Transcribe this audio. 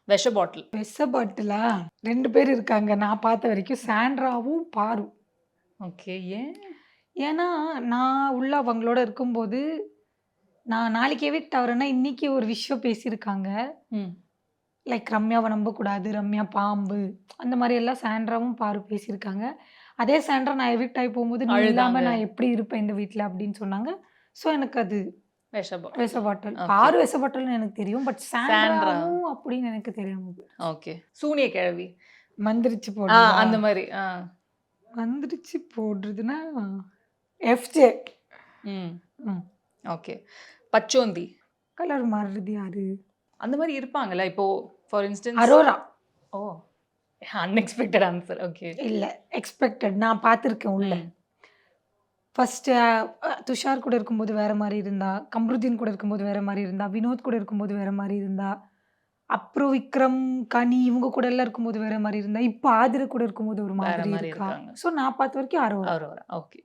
விஷ பாட்டில். விஷ பாட்டிலா? 2 பேர் இருக்காங்க. நான் பார்த்த வரைக்கும் சாண்ட்ராவும், பாரு. ஓகே. ஏன்? ஏன்னா, நான் உள்ள அவங்களோட இருக்கும்போது, நான் நாளைக்கு எவிக்ட் ஆகுறேன்னா, இன்னைக்கு ஒரு விஷயம் பேசியிருக்காங்க. ம். லைக் ரம்யாவ நம்பக்கூடாது, ரம்யா பாம்பு. அந்த மாரி எல்லாம் சாண்ட்ராவும், பாரு பேசியிருக்காங்க. அதே சாண்ட்ரா நான் எவிக்ட் ஆகி போம்போது, "நீ இல்லாம அழுதாங்க. நான் எப்படி இருப்பேன் இந்த வீட்ல?" அப்படின்னு சொன்னாங்க. ஸோ எனக்கு அது விஷ விஷ பாட்டில். பாட்டில். ஓகே. பாரு விஷ பாட்டில்னு எனக்கு தெரியும். But Sandra. சாண்ட்ராவும் அப்படின்னு எனக்கு தெரியாம போச்சு. ஓகே. சூனிய கிழவி. மந்திரிச்சு போடுறதா? அந்த மாரி. மந்திரிச்சு போடுறதுன்னா, எஃப்ஜே. ம். ம். ஓகே. பச்சோந்தி. கலர் மாறுறது யாரு? அந்த மாரி இருப்பாங்கல்ல. இப்போ for instance Aurora. Oh! Unexpected answer. Okay. இல்ல. எக்ஸ்பெக்டட். நான் பார்த்துருக்கேன் உள்ள. ம். ஃபர்ஸ்ட்டு துஷார் கூட இருக்கும்போது வேற மாரி இருந்தா, கம்ருதீன் கூட இருக்கும்போது வேற மாரி இருந்தா, வினோத் கூட இருக்கும்போது வேற மாரி இருந்தா, அப்புறம் விக்ரம், கனி இவங்க கூட எல்லாம் இருக்கும்போது வேற மாரி இருந்தா, இப்ப ஆதிரா கூட இருக்கும்போது ஒரு வேற மாதிரி மாரி இருக்கா. இருக்காங்க. ஸோ நான் பார்த்த வரைக்கும் அரோரா. அரோரா. ஓகே.